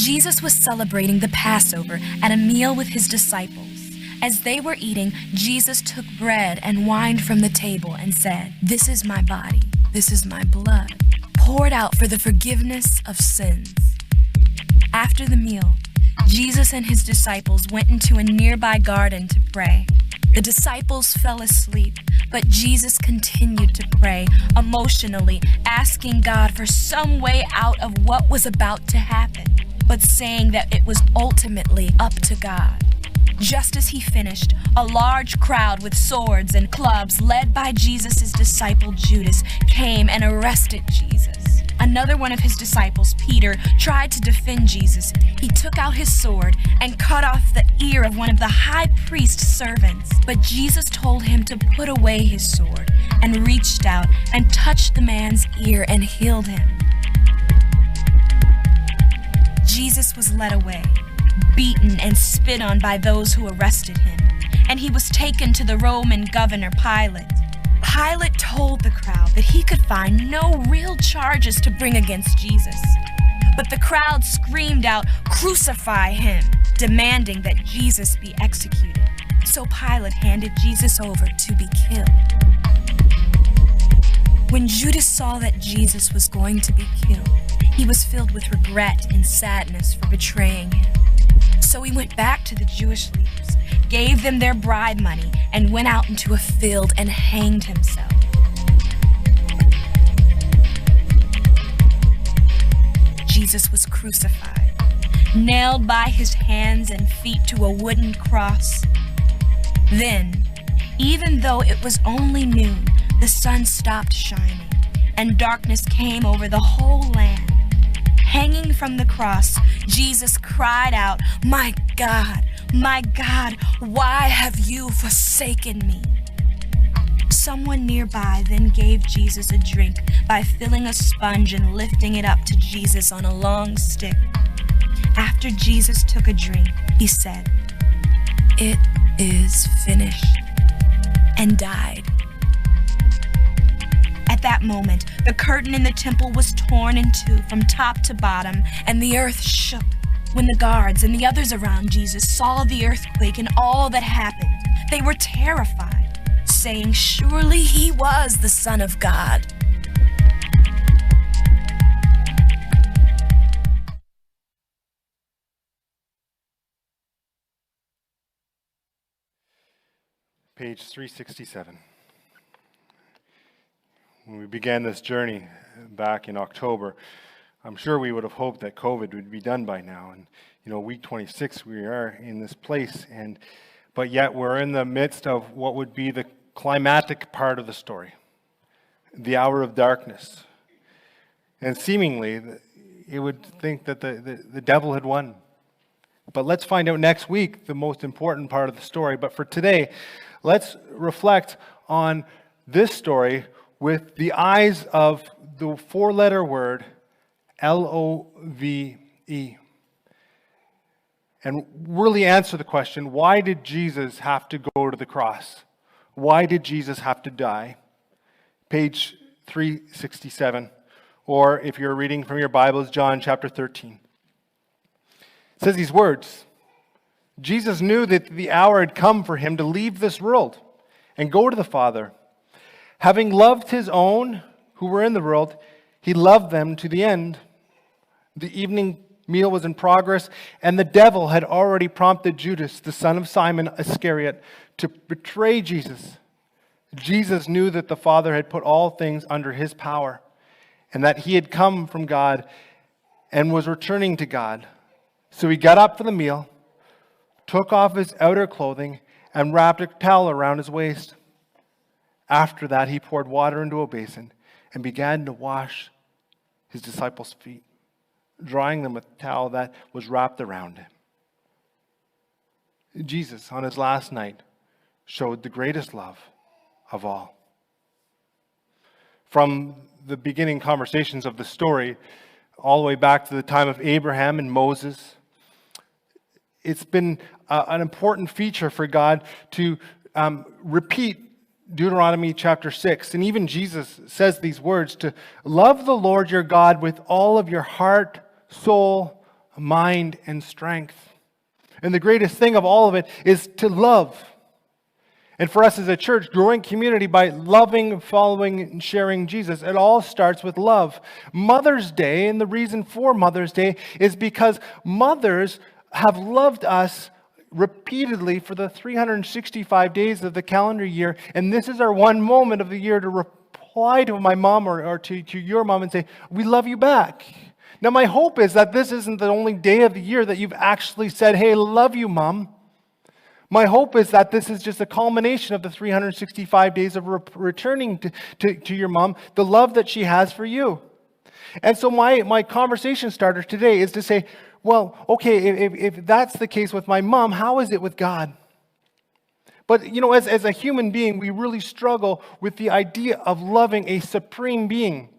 Jesus was celebrating the Passover at a meal with his disciples. As they were eating, Jesus took bread and wine from the table and said, "This is my body, this is my blood, poured out for the forgiveness of sins." After the meal, Jesus and his disciples went into a nearby garden to pray. The disciples fell asleep, but Jesus continued to pray, emotionally, asking God for some way out of what was about to happen, but saying that it was ultimately up to God. Just as he finished, a large crowd with swords and clubs, led by Jesus' disciple Judas, came and arrested Jesus. Another one of his disciples, Peter, tried to defend Jesus. He took out his sword and cut off the ear of one of the high priest's servants. But Jesus told him to put away his sword and reached out and touched the man's ear and healed him. Jesus was led away, beaten and spit on by those who arrested him, and he was taken to the Roman governor Pilate. Pilate told the crowd that he could find no real charges to bring against Jesus. But the crowd screamed out, "Crucify him," demanding that Jesus be executed. So Pilate handed Jesus over to be killed. When Judas saw that Jesus was going to be killed, he was filled with regret and sadness for betraying him. So he went back to the Jewish leaders, gave them their bribe money, and went out into a field and hanged himself. Jesus was crucified, nailed by his hands and feet to a wooden cross. Then, even though it was only noon, the sun stopped shining, and darkness came over the whole land. Hanging from the cross, Jesus cried out, my God, why have you forsaken me?" Someone nearby then gave Jesus a drink by filling a sponge and lifting it up to Jesus on a long stick. After Jesus took a drink, he said, "It is finished," and died. At that moment, the curtain in the temple was torn in two from top to bottom, and the earth shook. When the guards and the others around Jesus saw the earthquake and all that happened, they were terrified, saying, "Surely he was the Son of God." Page 367. When we began this journey back in October, I'm sure we would have hoped that COVID would be done by now. And, week 26, we are in this place. But yet we're in the midst of what would be the climactic part of the story, the hour of darkness. And seemingly, you would think that the devil had won. But let's find out next week the most important part of the story. But for today, let's reflect on this story with the eyes of the four-letter word L-O-V-E. And really answer the question, why did Jesus have to go to the cross? Why did Jesus have to die? Page 367, or if you're reading from your Bibles, John chapter 13. It says these words, "Jesus knew that the hour had come for him to leave this world and go to the Father. Having loved his own who were in the world, he loved them to the end." The evening meal was in progress, and the devil had already prompted Judas, the son of Simon Iscariot, to betray Jesus. Jesus knew that the Father had put all things under his power, and that he had come from God and was returning to God. So he got up for the meal, took off his outer clothing, and wrapped a towel around his waist. After that, he poured water into a basin and began to wash his disciples' feet, drying them with a towel that was wrapped around him. Jesus, on his last night, showed the greatest love of all. From the beginning conversations of the story, all the way back to the time of Abraham and Moses, it's been an important feature for God to repeat Deuteronomy chapter 6. And even Jesus says these words, to love the Lord your God with all of your heart, soul, mind, and strength. And the greatest thing of all of it is to love. And for us as a church, growing community by loving, following, and sharing Jesus, it all starts with love. Mother's Day, and the reason for Mother's Day is because mothers have loved us repeatedly for the 365 days of the calendar year. And this is our one moment of the year to reply to my mom or to your mom and say, we love you back. Now, my hope is that this isn't the only day of the year that you've actually said, hey, love you, Mom. My hope is that this is just a culmination of the 365 days of returning to your mom, the love that she has for you. And so my conversation starter today is to say, well, okay, if that's the case with my mom, how is it with God? But, as a human being, we really struggle with the idea of loving a supreme being.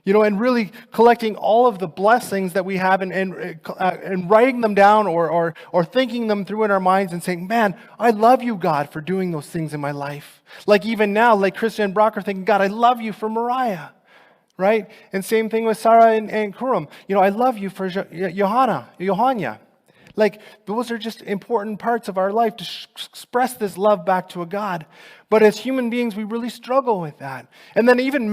And really collecting all of the blessings that we have and writing them down or thinking them through in our minds and saying, man, I love you, God, for doing those things in my life. Like even now, like Krista and Brock are thinking, God, I love you for Mariah, right? And same thing with Sarah and Kurum. I love you for Johanna. Like, those are just important parts of our life to express this love back to a God. But as human beings, we really struggle with that. And then even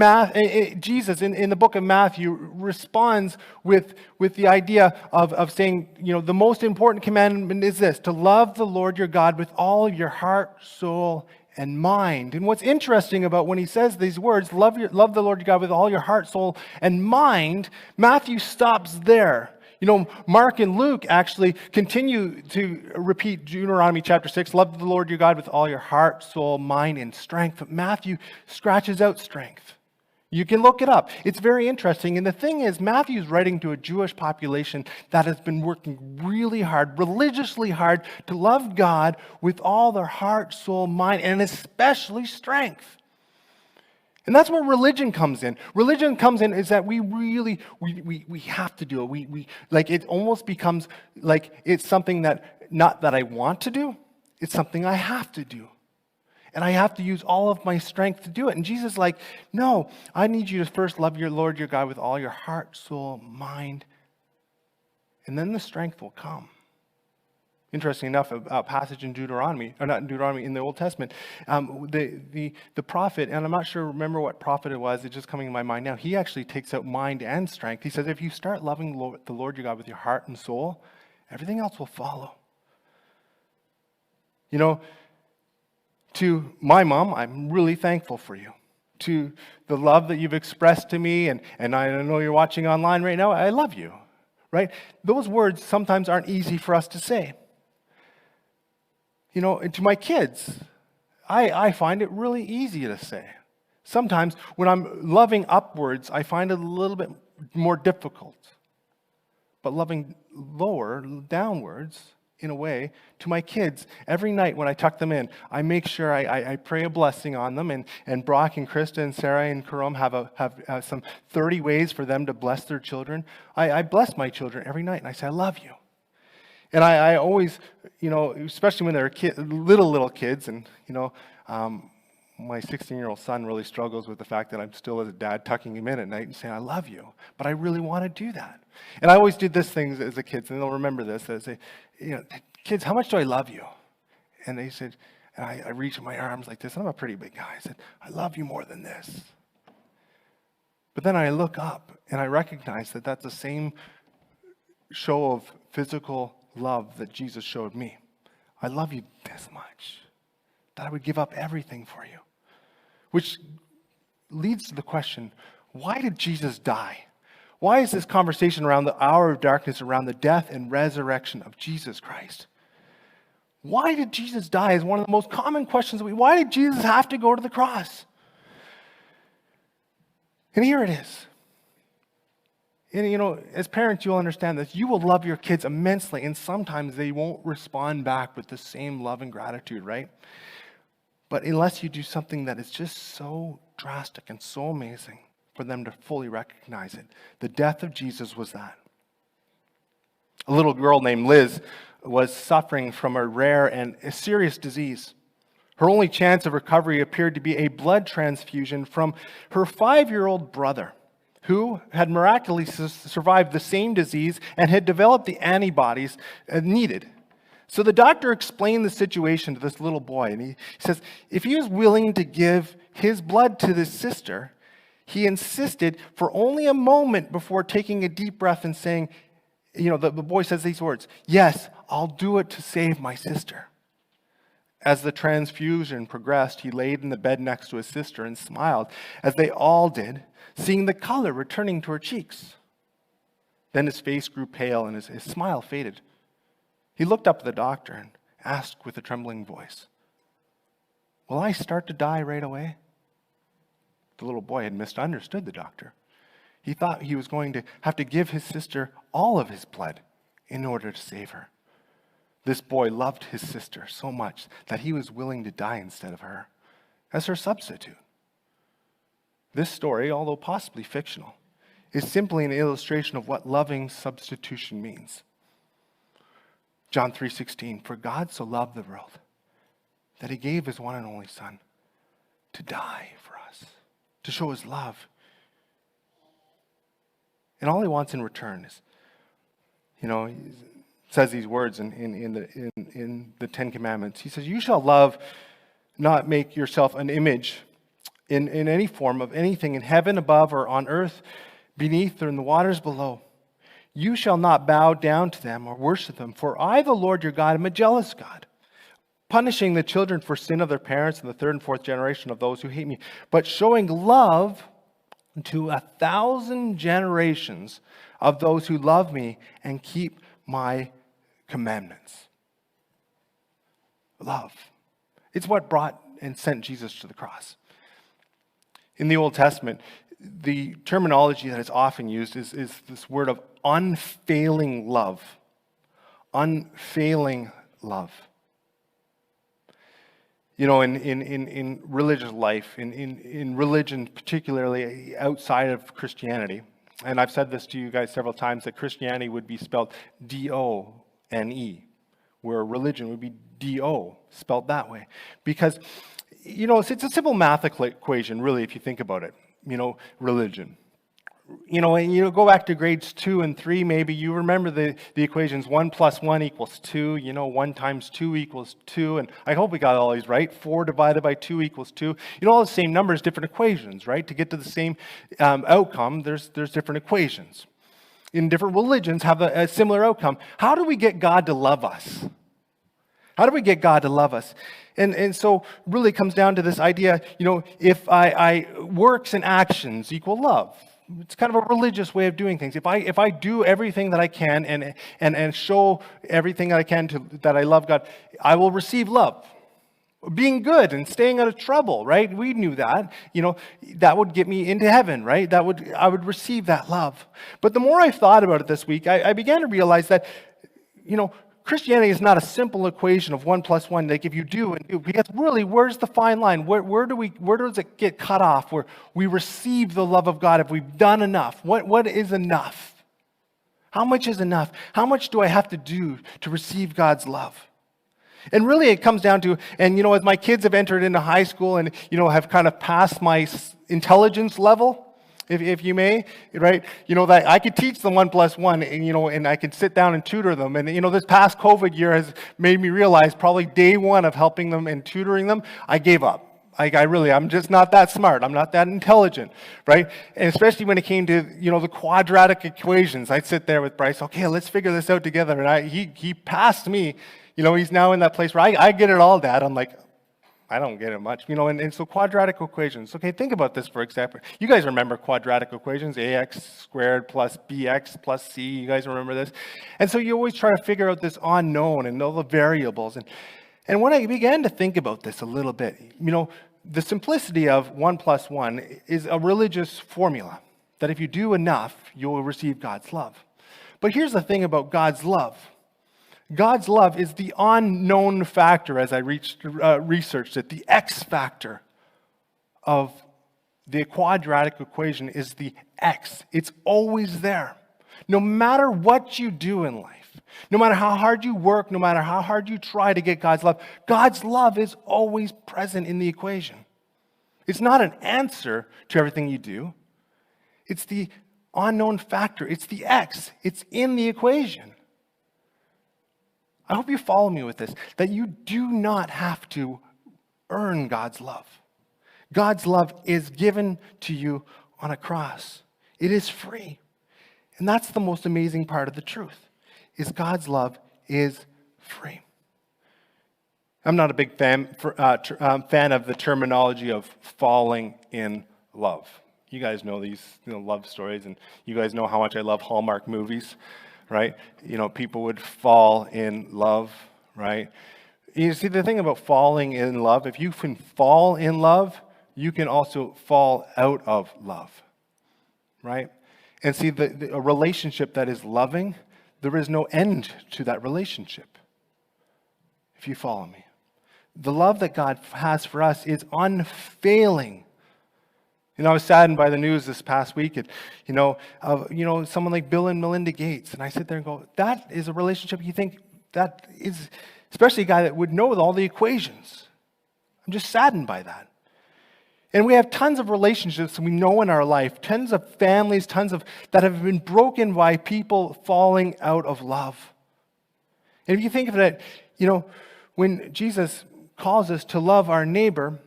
Jesus in the book of Matthew responds with the idea of saying, the most important commandment is this, to love the Lord your God with all your heart, soul, and mind. And what's interesting about when he says these words, love the Lord your God with all your heart, soul, and mind, Matthew stops there. Mark and Luke actually continue to repeat Deuteronomy chapter 6, love the Lord your God with all your heart, soul, mind, and strength. But Matthew scratches out strength. You can look it up. It's very interesting. And the thing is, Matthew's writing to a Jewish population that has been working really hard, religiously hard, to love God with all their heart, soul, mind, and especially strength. And that's where religion comes in. Religion comes in is that we really, we have to do it. We like, it almost becomes like it's something that, not that I want to do, it's something I have to do. And I have to use all of my strength to do it. And Jesus is like, no, I need you to first love your Lord, your God with all your heart, soul, mind, and then the strength will come. Interesting enough, a passage in Deuteronomy, or not in Deuteronomy, in the Old Testament, the prophet, and I'm not sure, remember what prophet it was, it's just coming to my mind now, he actually takes out mind and strength. He says, if you start loving the Lord your God with your heart and soul, everything else will follow. To my mom, I'm really thankful for you. To the love that you've expressed to me, and I know you're watching online right now, I love you, right? Those words sometimes aren't easy for us to say. And to my kids, I find it really easy to say. Sometimes when I'm loving upwards, I find it a little bit more difficult. But loving lower, downwards, in a way, to my kids, every night when I tuck them in, I make sure I pray a blessing on them. And Brock and Krista and Sarah and Karom have some 30 ways for them to bless their children. I bless my children every night, and I say, I love you. And I always, especially when they're little kids, and, my 16-year-old son really struggles with the fact that I'm still, as a dad, tucking him in at night and saying, I love you. But I really want to do that. And I always did this thing as a kid, and they'll remember this. They say, kids, how much do I love you? And they said, and I reach in my arms like this, and I'm a pretty big guy. I said, I love you more than this. But then I look up, and I recognize that that's the same show of physical love that Jesus showed me. I love you this much, that I would give up everything for you. Which leads to the question, why did Jesus die? Why is this conversation around the hour of darkness, around the death and resurrection of Jesus Christ? Why did Jesus die is one of the most common questions. Why did Jesus have to go to the cross? And here it is. And as parents, you'll understand this. You will love your kids immensely, and sometimes they won't respond back with the same love and gratitude, right? But unless you do something that is just so drastic and so amazing for them to fully recognize it. The death of Jesus was that. A little girl named Liz was suffering from a rare and a serious disease. Her only chance of recovery appeared to be a blood transfusion from her 5-year-old brother, who had miraculously survived the same disease and had developed the antibodies needed. So the doctor explained the situation to this little boy, and he says if he was willing to give his blood to this sister, he insisted for only a moment before taking a deep breath and saying, the boy says these words, "Yes, I'll do it to save my sister." As the transfusion progressed, he laid in the bed next to his sister and smiled, as they all did, seeing the color returning to her cheeks. Then his face grew pale and his smile faded. He looked up at the doctor and asked with a trembling voice, "Will I start to die right away?" The little boy had misunderstood the doctor. He thought he was going to have to give his sister all of his blood in order to save her. This boy loved his sister so much that he was willing to die instead of her, as her substitute. This story, although possibly fictional, is simply an illustration of what loving substitution means. John 3:16, "For God so loved the world that he gave his one and only Son to die for us, to show his love." And all he wants in return is, he says these words in the Ten Commandments. He says, "You shall love, not make yourself an image in any form of anything in heaven above or on earth beneath or in the waters below. You shall not bow down to them or worship them, for I, the Lord your God, am a jealous God, punishing the children for sin of their parents in the third and fourth generation of those who hate me, but showing love to 1,000 generations of those who love me and keep my commandments." Love. It's what brought and sent Jesus to the cross. In the Old Testament, the terminology that is often used is this word of unfailing love. Unfailing love. In religious life, in religion, particularly outside of Christianity, and I've said this to you guys several times, that Christianity would be spelled D-O-N-E, where religion would be D-O, spelled that way. Because, it's a simple math equation, really, if you think about it, religion. And go back to grades 2 and 3, maybe you remember the equations 1 + 1 = 2, 1 × 2 = 2, and I hope we got all these right. 4 divided by 2 = 2. All the same numbers, different equations, right? To get to the same outcome, there's different equations. In different religions have a similar outcome. How do we get God to love us? How do we get God to love us? And so really it comes down to this idea, if I works and actions equal love. It's kind of a religious way of doing things. If I do everything that I can and show everything that I can that I love God, I will receive love. Being good and staying out of trouble, right? We knew that. That would get me into heaven, right? I would receive that love. But the more I thought about it this week, I began to realize that, Christianity is not a simple equation of 1 + 1, like if you do and do, because really, where's the fine line? Where does it get cut off? Where we receive the love of God if we've done enough? What is enough? How much is enough? How much do I have to do to receive God's love? And really, it comes down to, and as my kids have entered into high school and have kind of passed my intelligence level, if you may, right? That I could teach them 1 + 1, and I could sit down and tutor them. And this past COVID year has made me realize probably day one of helping them and tutoring them, I gave up. I'm just not that smart. I'm not that intelligent, right? And especially when it came to, the quadratic equations, I'd sit there with Bryce, okay, let's figure this out together. And he passed me, he's now in that place where I get it all, Dad. I'm like, I don't get it much, and so quadratic equations. Okay, think about this for example. You guys remember quadratic equations, ax squared plus bx plus c, you guys remember this? And so you always try to figure out this unknown and all the variables. And when I began to think about this a little bit, the simplicity of 1 + 1 is a religious formula, that if you do enough, you'll receive God's love. But here's the thing about God's love. God's love is the unknown factor, as I researched it. The X factor of the quadratic equation is the X. It's always there. No matter what you do in life, no matter how hard you work, no matter how hard you try to get God's love is always present in the equation. It's not an answer to everything you do. It's the unknown factor. It's the X. It's in the equation. I hope you follow me with this, that you do not have to earn God's love. God's love is given to you on a cross. It is free. And that's the most amazing part of the truth, is God's love is free. I'm not a big fan of the terminology of falling in love. You guys know these love stories, and you guys know how much I love Hallmark movies, right? People would fall in love, right? You see, the thing about falling in love, if you can fall in love, you can also fall out of love, right? And see, a relationship that is loving, there is no end to that relationship, if you follow me. The love that God has for us is unfailing. I was saddened by the news this past week, someone like Bill and Melinda Gates. And I sit there and go, that is a relationship you think that is, especially a guy that would know all the equations. I'm just saddened by that. And we have tons of relationships we know in our life, tons of families, that have been broken by people falling out of love. And if you think of it, when Jesus calls us to love our neighbor,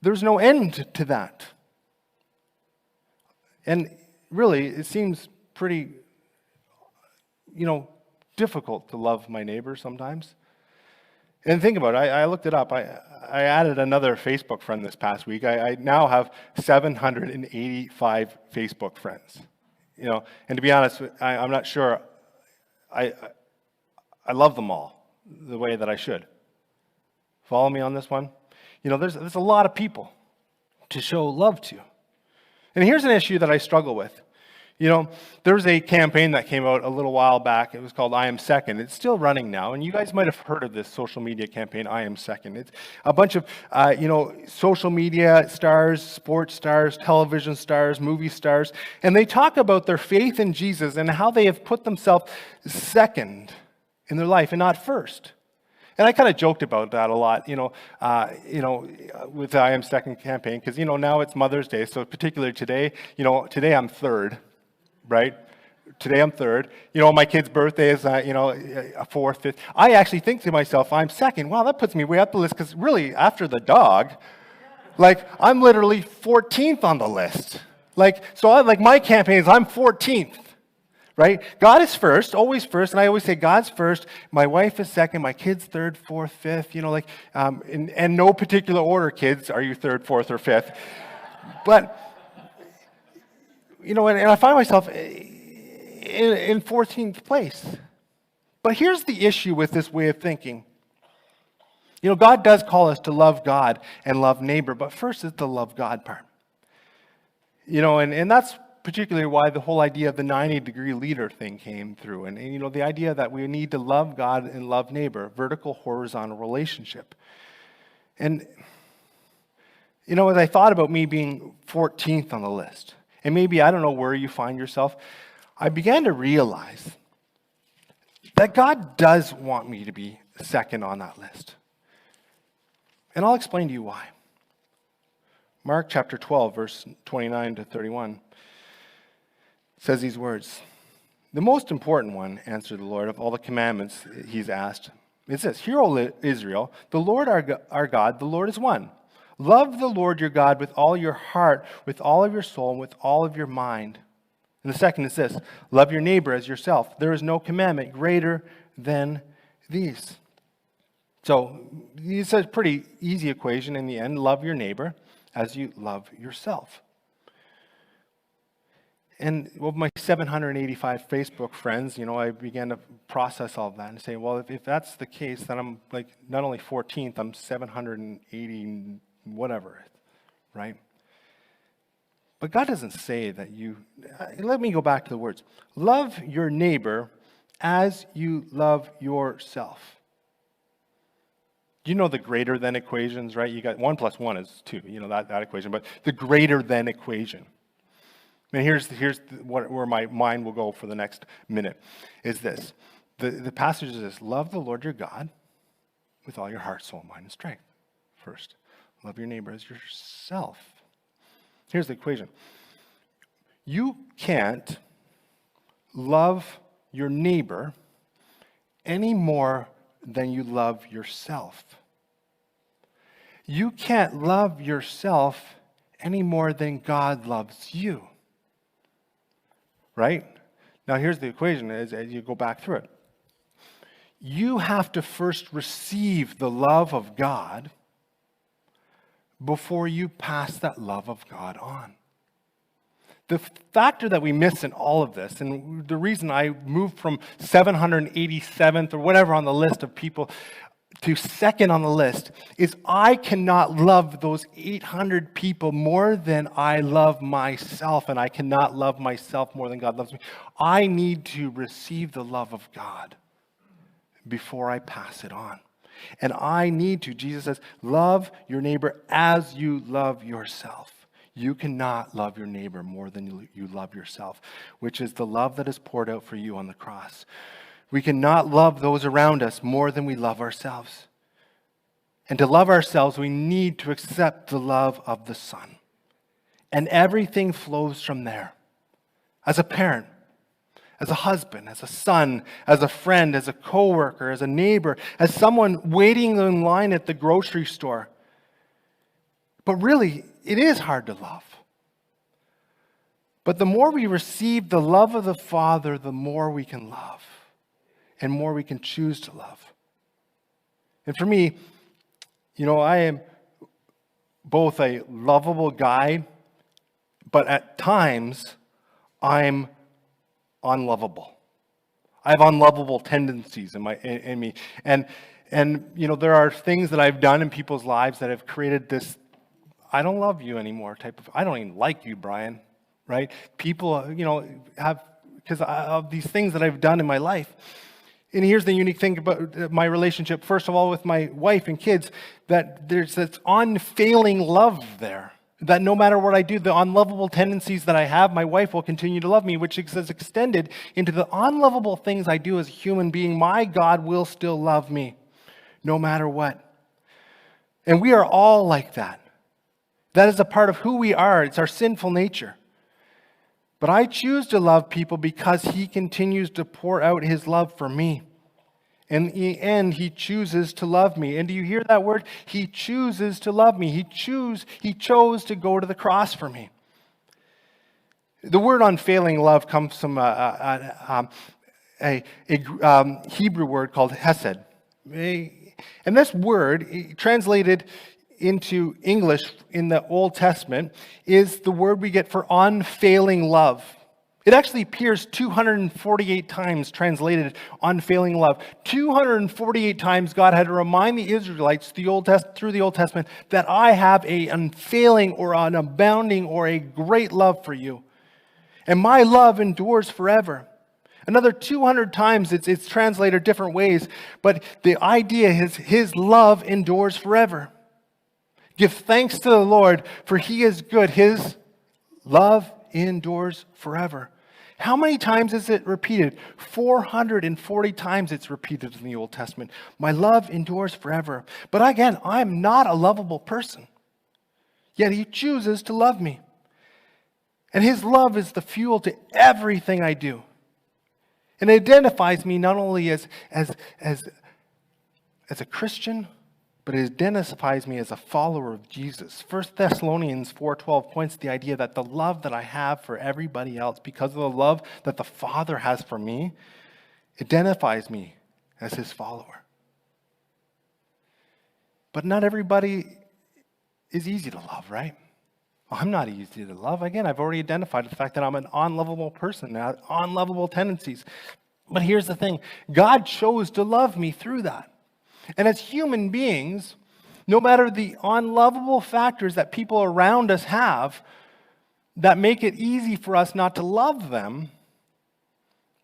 there's no end to that. And really, it seems pretty, difficult to love my neighbor sometimes. And think about it. I looked it up. I added another Facebook friend this past week. I now have 785 Facebook friends. And to be honest, I'm not sure I love them all the way that I should. Follow me on this one? There's a lot of people to show love to. And here's an issue that I struggle with. There's a campaign that came out a little while back. It was called I Am Second. It's still running now. And you guys might have heard of this social media campaign, I Am Second. It's a bunch of, social media stars, sports stars, television stars, movie stars. And they talk about their faith in Jesus and how they have put themselves second in their life and not first. And I kind of joked about that a lot, with the I Am Second campaign, because, now it's Mother's Day, so particularly today, today I'm third, right? Today I'm third. My kid's birthday is, a fourth, fifth. I actually think to myself, I'm second. Wow, that puts me way up the list, because really, after the dog, I'm literally 14th on the list. My campaign is I'm 14th. Right? God is first, always first, and I always say God's first, my wife is second, my kid's third, fourth, fifth, in no particular order, kids, are you third, fourth, or fifth? But, and I find myself in 14th place. But here's the issue with this way of thinking. God does call us to love God and love neighbor, but first is the love God part. And that's particularly why the whole idea of the 90-degree leader thing came through. And the idea that we need to love God and love neighbor, vertical, horizontal relationship. And, as I thought about me being 14th on the list, and maybe I don't know where you find yourself, I began to realize that God does want me to be second on that list. And I'll explain to you why. Mark chapter 12, verse 29 to 31. Says these words, "The most important one," answered the Lord, "of all the commandments he's asked, is this, Hear, O Israel, the Lord our God, the Lord is one. Love the Lord your God with all your heart, with all of your soul, and with all of your mind." And the second is this, "Love your neighbor as yourself. There is no commandment greater than these." So it's a pretty easy equation in the end. Love your neighbor as you love yourself. And with my 785 Facebook friends, I began to process all of that and say, well, if that's the case, then I'm not only 14th, I'm 780 whatever, right? But God doesn't say that let me go back to the words. Love your neighbor as you love yourself. You know the greater than equations, right? You got 1 + 1 is 2, that equation, but the greater than equation. And here's where my mind will go for the next minute, is this. The passage is this, love the Lord your God with all your heart, soul, mind, and strength. First, love your neighbor as yourself. Here's the equation. You can't love your neighbor any more than you love yourself. You can't love yourself any more than God loves you. Right? Now here's the equation as you go back through it. You have to first receive the love of God before you pass that love of God on. The factor that we miss in all of this, and the reason I moved from 787th or whatever on the list of people to second on the list, is I cannot love those 800 people more than I love myself, and I cannot love myself more than God loves me. I need to receive the love of God before I pass it on. And I need to, Jesus says, love your neighbor as you love yourself. You cannot love your neighbor more than you love yourself, which is the love that is poured out for you on the cross. We cannot love those around us more than we love ourselves. And to love ourselves, we need to accept the love of the Son. And everything flows from there. As a parent, as a husband, as a son, as a friend, as a coworker, as a neighbor, as someone waiting in line at the grocery store. But really, it is hard to love. But the more we receive the love of the Father, the more we can love. And more we can choose to love. And for me, I am both a lovable guy, but at times, I'm unlovable. I have unlovable tendencies in me. And there are things that I've done in people's lives that have created this I don't love you anymore type of, I don't even like you, Brian, right? People, have, because of these things that I've done in my life. And here's the unique thing about my relationship, first of all, with my wife and kids, that there's this unfailing love there. That no matter what I do, the unlovable tendencies that I have, my wife will continue to love me, which is extended into the unlovable things I do as a human being. My God will still love me, no matter what. And we are all like that. That is a part of who we are. It's our sinful nature. But I choose to love people because He continues to pour out His love for me. In the end, He chooses to love me. And do you hear that word? He chooses to love me. He chose to go to the cross for me. The word unfailing love comes from a Hebrew word called hesed. And this word, translated into English in the Old Testament, is the word we get for unfailing love. It actually appears 248 times translated unfailing love. 248 times God had to remind the Israelites through the Old Testament that I have an unfailing or an abounding or a great love for you. And my love endures forever. Another 200 times it's translated different ways, but the idea is His love endures forever. Give thanks to the Lord, for He is good. His love endures forever. How many times is it repeated? 440 times it's repeated in the Old Testament. My love endures forever. But again, I'm not a lovable person. Yet He chooses to love me. And His love is the fuel to everything I do. And it identifies me not only as a Christian, but it identifies me as a follower of Jesus. 1 Thessalonians 4:12 points to the idea that the love that I have for everybody else, because of the love that the Father has for me, identifies me as His follower. But not everybody is easy to love, right? I'm not easy to love. Again, I've already identified the fact that I'm an unlovable person, I have unlovable tendencies. But here's the thing. God chose to love me through that. And as human beings, no matter the unlovable factors that people around us have that make it easy for us not to love them,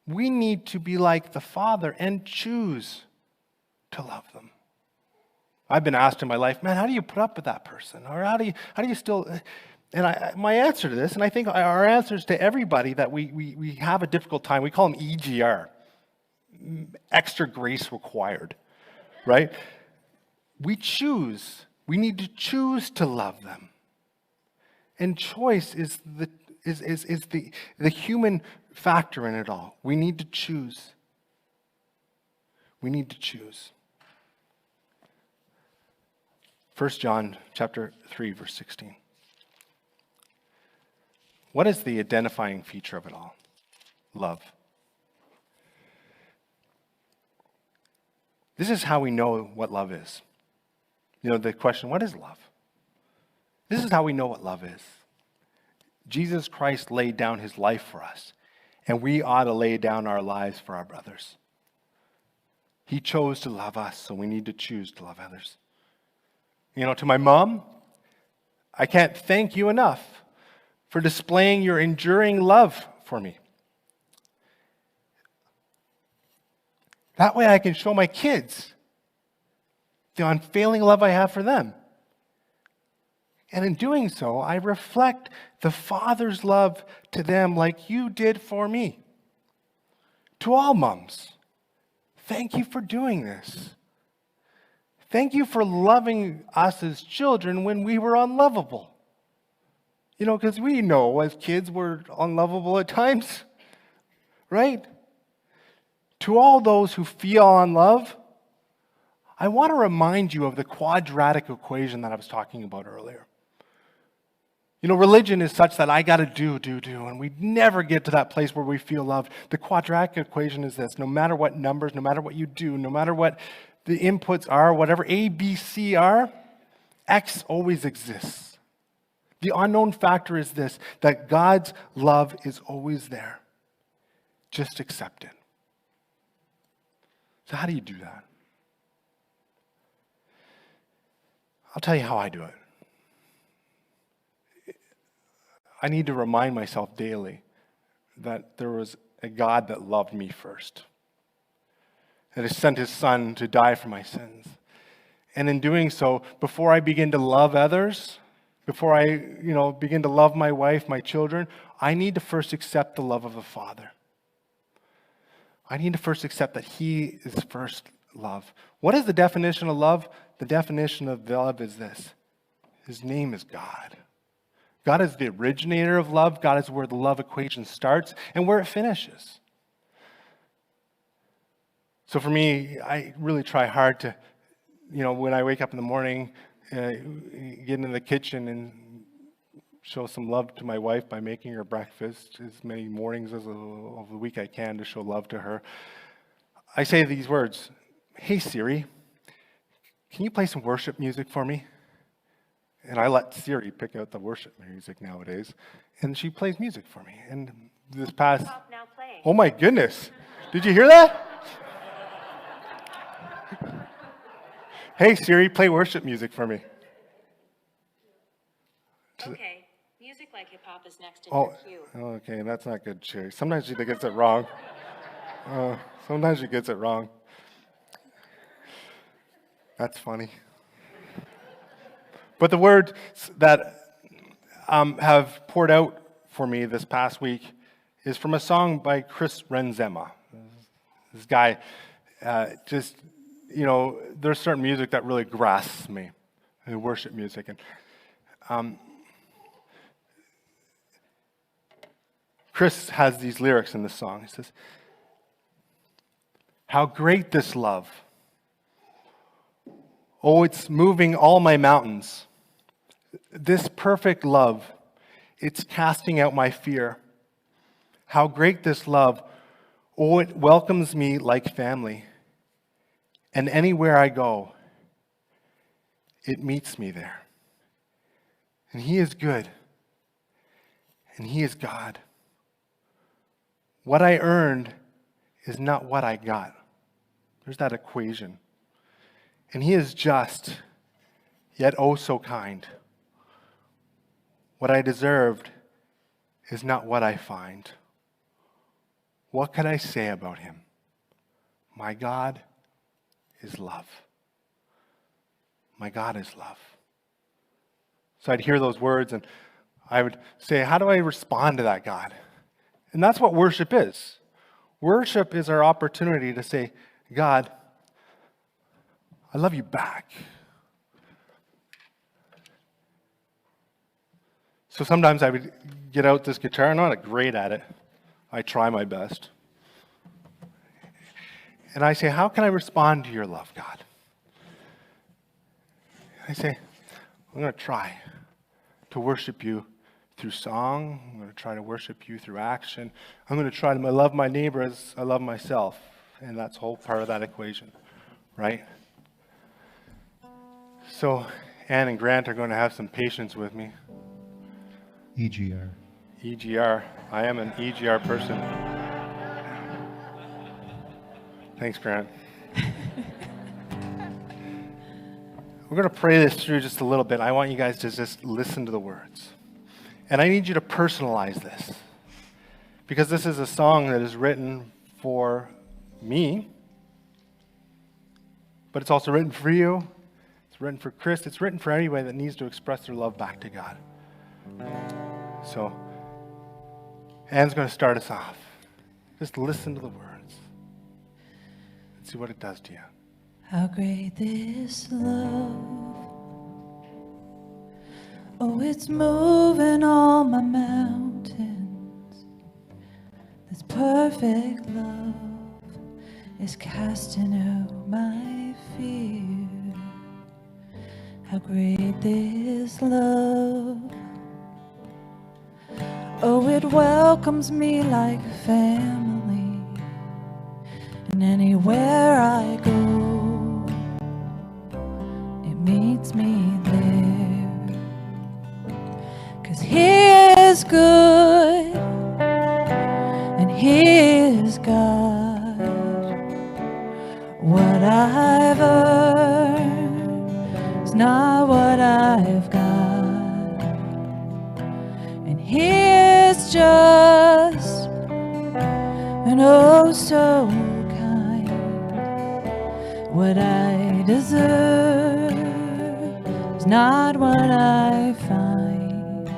we need to be like the Father and choose to love them. I've been asked in my life, man, how do you put up with that person? Or how do you still... And my answer to this, and I think our answers to everybody that we have a difficult time, we call them EGR, extra grace required. Right? We need to choose to love them. And choice is is the human factor in it all. We need to choose. We need to choose. 1 John chapter 3, verse 16. What is the identifying feature of it all? Love. This is how we know what love is. The question, what is love? This is how we know what love is. Jesus Christ laid down his life for us, and we ought to lay down our lives for our brothers. He chose to love us, so we need to choose to love others. To my mom, I can't thank you enough for displaying your enduring love for me. That way I can show my kids the unfailing love I have for them. And in doing so, I reflect the Father's love to them like you did for me. To all moms, thank you for doing this. Thank you for loving us as children when we were unlovable. Because we know as kids we're unlovable at times, right? To all those who feel unloved, I want to remind you of the quadratic equation that I was talking about earlier. Religion is such that I got to do, and we never get to that place where we feel loved. The quadratic equation is this: no matter what numbers, no matter what you do, no matter what the inputs are, whatever A, B, C are, X always exists. The unknown factor is this, that God's love is always there. Just accept it. So how do you do that? I'll tell you how I do it. I need to remind myself daily that there was a God that loved me first, that has sent his Son to die for my sins. And in doing so, before I begin to love others, before I begin to love my wife, my children, I need to first accept the love of the Father. I need to first accept that he is first love. What is the definition of love? The definition of love is this: his name is God. God is the originator of love. God is where the love equation starts and where it finishes. So for me, I really try hard to, when I wake up in the morning, get into the kitchen and show some love to my wife by making her breakfast as many mornings of the week I can to show love to her. I say these words: "Hey Siri, can you play some worship music for me?" And I let Siri pick out the worship music nowadays, and she plays music for me. And this past, oh my goodness, did you hear that? Hey Siri, play worship music for me. Okay, music like hip hop is next in your queue. Okay, that's not good, Siri. Sometimes she gets it wrong. Sometimes she gets it wrong. That's funny. But the words that have poured out for me this past week is from a song by Chris Renzema. This guy, there's certain music that really grasps me, worship music. And Chris has these lyrics in this song. He says, "How great this love. Oh, it's moving all my mountains. This perfect love, it's casting out my fear. How great this love. Oh, it welcomes me like family. And anywhere I go, it meets me there. And he is good. And he is God. What I earned is not what I got." There's that equation. "And he is just, yet oh so kind. What I deserved is not what I find. What could I say about him? My God is love." My God is love. So I'd hear those words and I would say, how do I respond to that God? And that's what worship is. Worship is our opportunity to say, God, I love you back. So sometimes I would get out this guitar. I'm not great at it. I try my best. And I say, how can I respond to your love, God? I say, I'm going to try to worship you through song. I'm going to try to worship you through action. I'm going to try to love my neighbor as I love myself. And that's whole part of that equation, right? So Anne and Grant are going to have some patience with me. EGR. EGR. I am an EGR person. Thanks, Grant. We're going to pray this through just a little bit. I want you guys to just listen to the words. And I need you to personalize this. Because this is a song that is written for me. But it's also written for you. It's written for Chris. It's written for anybody that needs to express their love back to God. So, Anne's going to start us off. Just listen to the words and see what it does to you. How great this love. Oh, it's moving all my mountains. This perfect love is casting out my fear. How great this love. Oh, it welcomes me like a family, and anywhere I go, it meets me there. 'Cause He is good, and He is God. What I've earned is not what I've got. He is just and oh so kind. What I deserve is not what I find.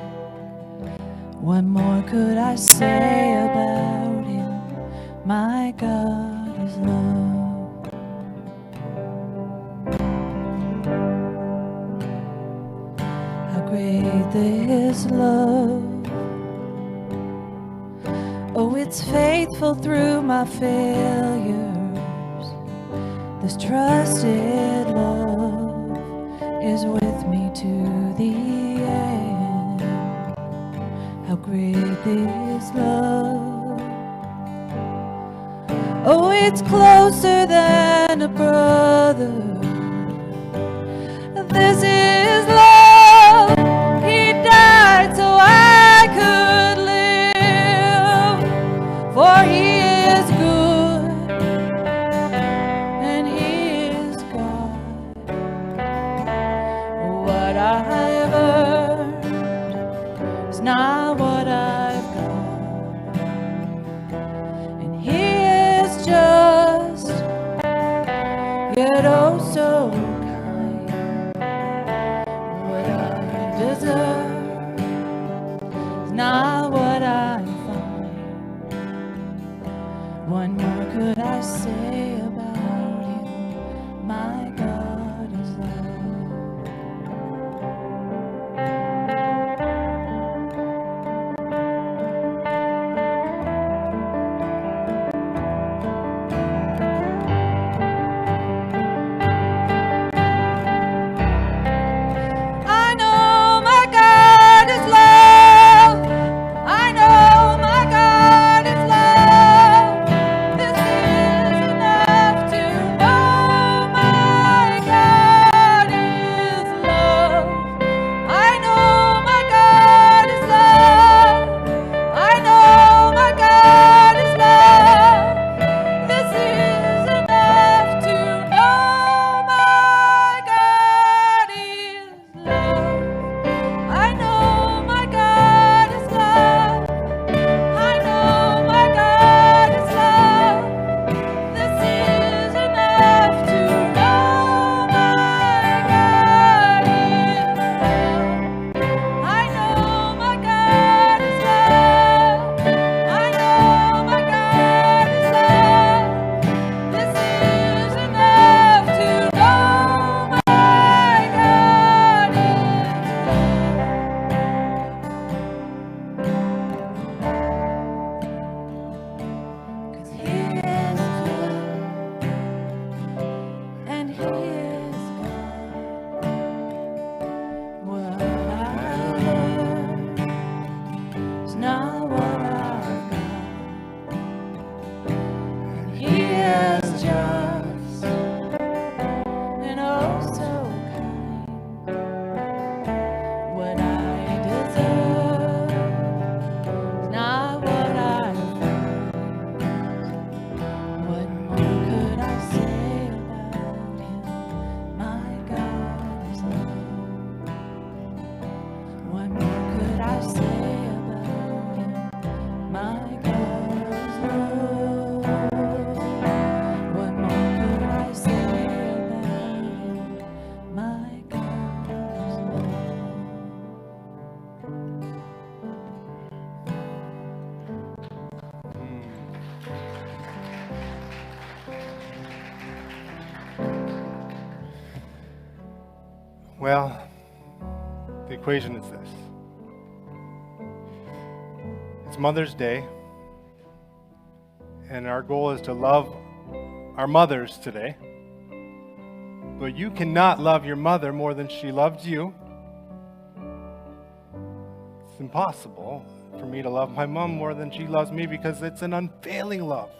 What more could I say about Him? My God is love. How great this love. Oh, it's faithful through my failures. This trusted love is with me to the end. How great this love. Oh, it's closer than a brother. This is love. He died so I could live. For He is good, and He is God. What I've earned is not what I've got. And He is just, yet oh so kind. What I deserve is not what I find. What more could I say about Him? My God is love. I know my God is love. I know my God is love. This is enough to Well, the equation is this. It's Mother's Day, and our goal is to love our mothers today. But you cannot love your mother more than she loves you. It's impossible for me to love my mom more than she loves me because it's an unfailing love.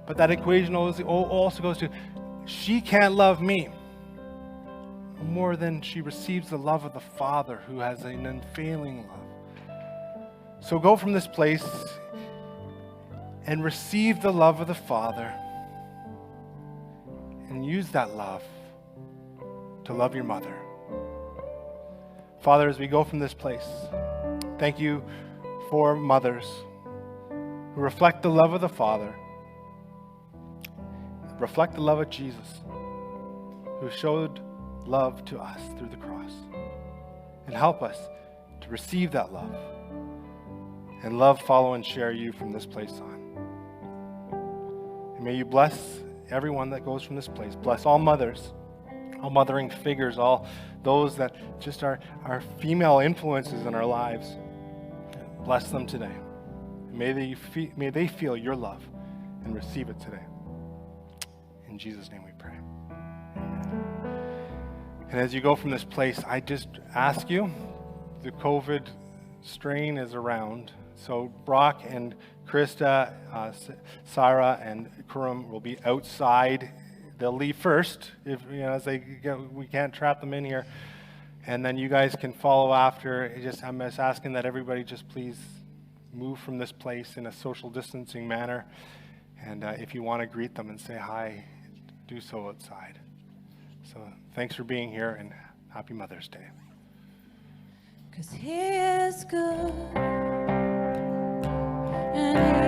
But that equation also goes to, she can't love me more than she receives the love of the Father who has an unfailing love. So go from this place and receive the love of the Father and use that love to love your mother. Father, as we go from this place, thank you for mothers who reflect the love of the Father, reflect the love of Jesus, who showed love to us through the cross. And help us to receive that love and love, follow, and share you from this place on. And may you bless everyone that goes from this place. Bless all mothers, all mothering figures, all those that just are female influences in our lives. Bless them today. May they feel your love and receive it today. In Jesus' name we pray. And as you go from this place, I just ask you, the COVID strain is around. So Brock and Krista, Sarah and Kurum will be outside. They'll leave first, if as they go, we can't trap them in here. And then you guys can follow after. I'm just asking that everybody just please move from this place in a social distancing manner. And if you want to greet them and say hi, do so outside. So thanks for being here, and happy Mother's Day. 'Cause he is good and he